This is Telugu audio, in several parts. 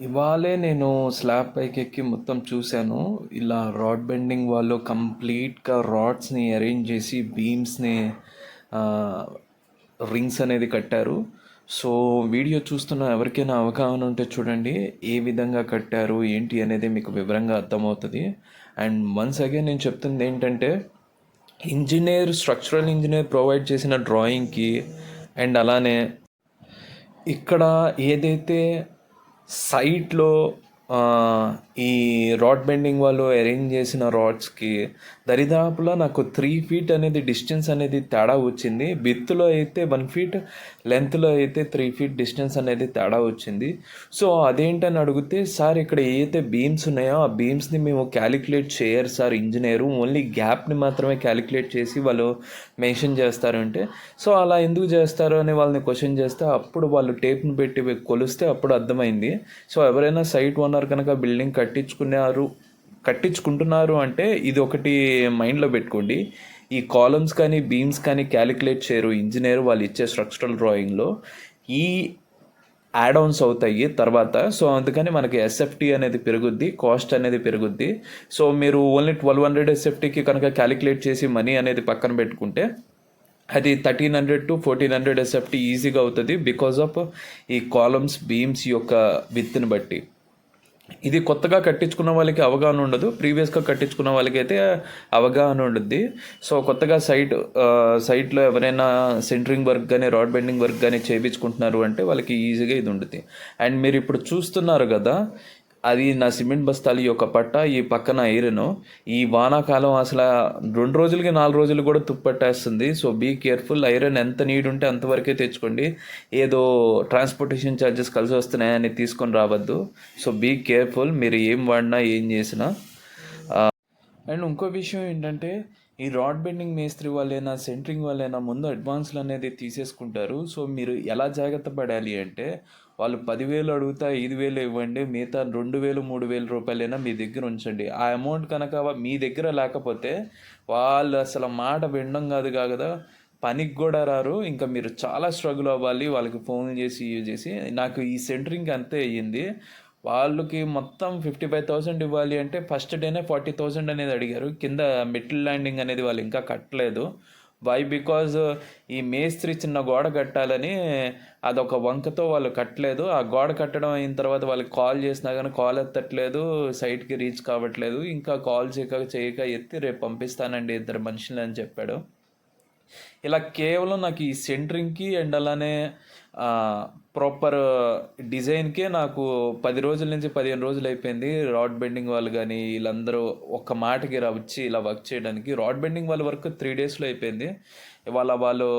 ఇవాళే నేను స్లాబ్ పైకెక్కి మొత్తం చూశాను. ఇలా రాడ్ బెండింగ్ వాళ్ళు కంప్లీట్‌గా రాడ్స్‌ని అరేంజ్ చేసి బీమ్స్‌ని రింగ్స్ అనేది కట్టారు. సో, వీడియో చూస్తున్న ఎవరికైనా అవగాహన ఉంటే చూడండి. ఏ విధంగా కట్టారు, ఏంటి అనేది మీకు వివరంగా అర్థమవుతది. అండ్ వన్స్ అగైన్ నేను చెప్తుంది ఏంటంటే, స్ట్రక్చరల్ ఇంజినీర్ ప్రొవైడ్ చేసిన డ్రాయింగ్‌కి అండ్ అలానే ఇక్కడ ఏదైతే సైట్లో ఈ రాడ్ బెండింగ్ వాళ్ళు అరేంజ్ చేసిన రాడ్స్కి దరిదాపులో నాకు 3 ఫీట్ అనేది డిస్టెన్స్ అనేది తేడా వచ్చింది. విత్లో అయితే 1 ఫీట్, లెంత్లో అయితే 3 ఫీట్ డిస్టెన్స్ అనేది తేడా వచ్చింది. సో అదేంటని అడిగితే, సార్ ఇక్కడ ఏదైతే బీమ్స్ ఉన్నాయో ఆ బీమ్స్ని మేము క్యాలిక్యులేట్ చేయరు సార్ ఇంజనీరు, ఓన్లీ గ్యాప్ని మాత్రమే క్యాలిక్యులేట్ చేసి వాళ్ళు మెన్షన్ చేస్తారంటే, సో అలా ఎందుకు చేస్తారు అని వాళ్ళని క్వశ్చన్ చేస్తే అప్పుడు వాళ్ళు టేప్ని పెట్టి కొలిస్తే అప్పుడు అర్థమైంది. సో ఎవరైనా సైట్ ఓనర్ కనుక బిల్డింగ్ కట్టించుకుంటున్నారు అంటే ఇది ఒకటి మైండ్లో పెట్టుకోండి. ఈ కాలమ్స్ కానీ బీమ్స్ కానీ క్యాలిక్యులేట్ చేయరు ఇంజనీర్ వాళ్ళు ఇచ్చే స్ట్రక్చరల్ డ్రాయింగ్లో. ఈ యాడ్ ఆన్స్ అవుతాయి తర్వాత. సో అందుకని మనకి ఎస్ఎఫ్టీ అనేది పెరుగుద్ది, కాస్ట్ అనేది పెరుగుద్ది. సో మీరు ఓన్లీ 1200 ఎస్ఎఫ్టీకి కనుక క్యాలిక్యులేట్ చేసి మనీ అనేది పక్కన పెట్టుకుంటే అది 1300 to 1400 ఎస్ఎఫ్టీ ఈజీగా అవుతుంది, బికాజ్ ఆఫ్ ఈ కాలమ్స్ బీమ్స్ యొక్క విత్ని బట్టి. ఇది కొత్తగా కట్టించుకున్న వాళ్ళకి అవగాహన ఉండదు, ప్రీవియస్గా కట్టించుకున్న వాళ్ళకి అయితే అవగాహన ఉంటుంది. సో కొత్తగా సైట్లో ఎవరైనా సెంటరింగ్ వర్క్ కానీ రాడ్ బెండింగ్ వర్క్ కానీ చేయించుకుంటున్నారు అంటే వాళ్ళకి ఈజీగా ఇది ఉంటుంది. అండ్ మీరు ఇప్పుడు చూస్తున్నారు కదా, అది నా సిమెంట్ బస్తాలు యొక్క పట్ట, ఈ పక్కన ఐరన్. ఈ వానాకాలం అసలు 2 రోజులకి 4 రోజులు కూడా తుప్పట్టేస్తుంది. So be careful. ఐరన్ ఎంత నీడ్ ఉంటే అంతవరకే తెచ్చుకోండి. ఏదో ట్రాన్స్పోర్టేషన్ ఛార్జెస్ కలిసి వస్తున్నాయని తీసుకొని రావద్దు. సో బీ కేర్ఫుల్ మీరు ఏం వాడినా ఏం చేసినా. అండ్ ఇంకో విషయం ఏంటంటే, ఈ రాడ్ బెండింగ్ మేస్త్రి వాళ్ళైనా సెంటరింగ్ వాళ్ళైనా ముందు అడ్వాన్స్లు అనేది తీసేసుకుంటారు. సో మీరు ఎలా జాగ్రత్త పడాలి అంటే, వాళ్ళు 10,000 అడుగుతా 5,000 ఇవ్వండి, మిగతా 2,000 3,000 రూపాయలైనా మీ దగ్గర ఉంచండి. ఆ అమౌంట్ కనుక మీ దగ్గర లేకపోతే వాళ్ళు అసలు మాట వినడం కాదు పనికి కూడా రారు. ఇంకా మీరు చాలా స్ట్రగుల్ అవ్వాలి వాళ్ళకి ఫోన్ చేసి. నాకు ఈ సెంటరింగ్ అంతే అయ్యింది. వాళ్ళకి మొత్తం 55,000 ఇవ్వాలి అంటే ఫస్ట్ డేనే 40,000 అనేది అడిగారు. కింద మెటల్ ల్యాండింగ్ అనేది వాళ్ళు ఇంకా కట్టలేదు. వై బికాజ్ ఈ మేస్త్రి చిన్న గోడ కట్టాలని అదొక వంకతో వాళ్ళు కట్టలేదు. ఆ గోడ కట్టడం అయిన తర్వాత వాళ్ళకి కాల్ చేసినా కానీ కాల్ ఎత్తట్లేదు, సైట్కి రీచ్ కావట్లేదు. ఇంకా కాల్ చేయక ఎత్తి రేపు పంపిస్తానండి 2 మనుషులు అని చెప్పాడు. ఇలా కేవలం నాకు ఈ సెంటరింగ్కి అండ్ అలానే ప్రాపర్ డిజైన్కే నాకు 10 రోజుల నుంచి 15 రోజులు అయిపోయింది. రాడ్ బెండింగ్ వాళ్ళు కానీ వీళ్ళందరూ ఒక్క మాటకి వచ్చి ఇలా వర్క్ చేయడానికి. రాడ్ బెండింగ్ వాళ్ళ వర్క్ 3 డేస్లో అయిపోయింది. ఇవాళ వాళ్ళు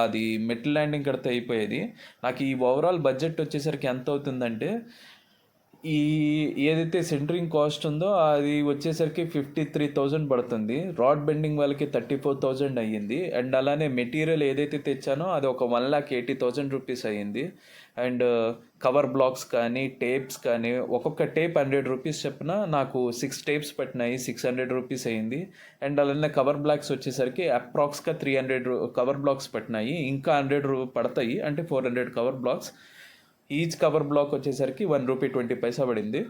అది మెటల్ ల్యాండింగ్ కడితే అయిపోయేది. నాకు ఈ ఓవరాల్ బడ్జెట్ వచ్చేసరికి ఎంత అవుతుందంటే, ఈ ఏదైతే సెంటరింగ్ కాస్ట్ ఉందో అది వచ్చేసరికి 53,000 పడుతుంది. రాడ్ బెండింగ్ వాళ్ళకి 34,000 అయ్యింది. అండ్ అలానే మెటీరియల్ ఏదైతే తెచ్చానో అది ఒక 1,80,000 రూపీస్ అయ్యింది. అండ్ కవర్ బ్లాక్స్ కానీ టేప్స్ కానీ ఒక్కొక్క టేప్ 100 రూపీస్ చెప్పిన నాకు 6 టేప్స్ పట్టినాయి, 600 రూపీస్ అయ్యింది. అండ్ అలానే కవర్ బ్లాక్స్ వచ్చేసరికి అప్రాక్స్గా 300 కవర్ బ్లాక్స్ పట్టినాయి. ఇంకా 100 పడతాయి అంటే 400 cover blocks. Each cover block వచ్చేసరికి 1 రూపీ 20 పైసా పడింది.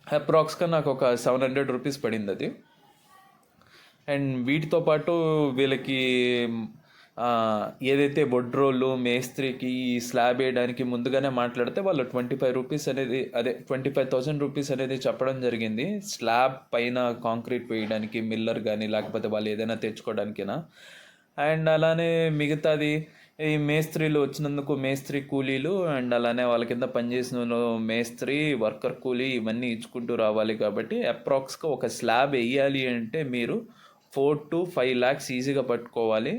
అప్రాక్స్గా నాకు ఒక 700 రూపీస్ పడింది అది. అండ్ వీటితో పాటు వీళ్ళకి ఏదైతే బొడ్రోళ్ళు మేస్త్రికి స్లాబ్ వేయడానికి ముందుగానే మాట్లాడితే వాళ్ళు 25 రూపీస్ అనేది, అదే 25,000 రూపీస్ అనేది చెప్పడం జరిగింది. స్లాబ్ పైన కాంక్రీట్ వేయడానికి మిల్లర్ కానీ లేకపోతే వాళ్ళు ఏదైనా తెచ్చుకోవడానికైనా. అండ్ అలానే మిగతాది ఈ మేస్త్రీలు వచ్చినందుకు మేస్త్రి కూలీలు అండ్ అలానే వాళ్ళ కింద పనిచేసిన మేస్త్రి వర్కర్ కూలీ ఇవన్నీ ఇచ్చుకుంటూ రావాలి. కాబట్టి అప్రాక్స్గా ఒక స్లాబ్ వేయాలి అంటే మీరు 4 to 5 lakhs ఈజీగా పట్టుకోవాలి.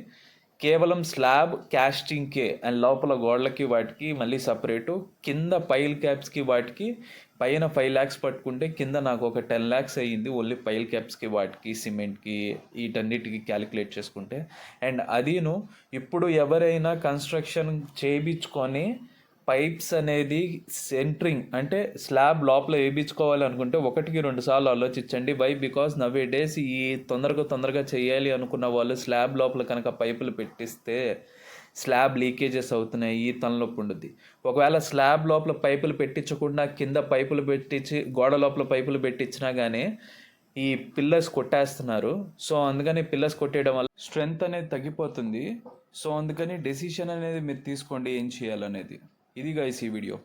కేవలం స్లాబ్ క్యాస్టింగ్కే. అండ్ లోపల గోడలకి వాటికి మళ్ళీ సపరేటు, కింద పైల్ క్యాప్స్కి వాటికి పైన 5 lakhs పట్టుకుంటే కింద నాకు ఒక 10 lakhs అయ్యింది ఓన్లీ పైల్ క్యాప్స్కి వాటికి సిమెంట్కి వీటన్నిటికి క్యాలిక్యులేట్ చేసుకుంటే. అండ్ అదీను ఇప్పుడు ఎవరైనా కన్స్ట్రక్షన్ చేయించుకొని పైప్స్ అనేది సెంటరింగ్ అంటే స్లాబ్ లోపల వేయించుకోవాలి అనుకుంటే 1-2 సార్లు ఆలోచించండి. వై బికాస్ నవే డేస్ ఈ తొందరగా చేయాలి అనుకున్న వాళ్ళు స్లాబ్ లోపల కనుక పైపులు పెట్టిస్తే స్లాబ్ లీకేజెస్ అవుతున్నాయి, తలనొప్పి ఉంటుంది. ఒకవేళ స్లాబ్ లోపల పైపులు పెట్టించకుండా కింద పైపులు పెట్టించి గోడ లోపల పైపులు పెట్టించినా కానీ ఈ పిల్లర్స్ కొట్టేస్తున్నారు. సో అందుకని పిల్లర్స్ కొట్టేయడం వల్ల స్ట్రెంగ్త్ అనేది తగ్గిపోతుంది. సో అందుకని డెసిషన్ అనేది మీరు తీసుకోండి ఏం చేయాలనేది. ఇది గైస్ ఈ వీడియో.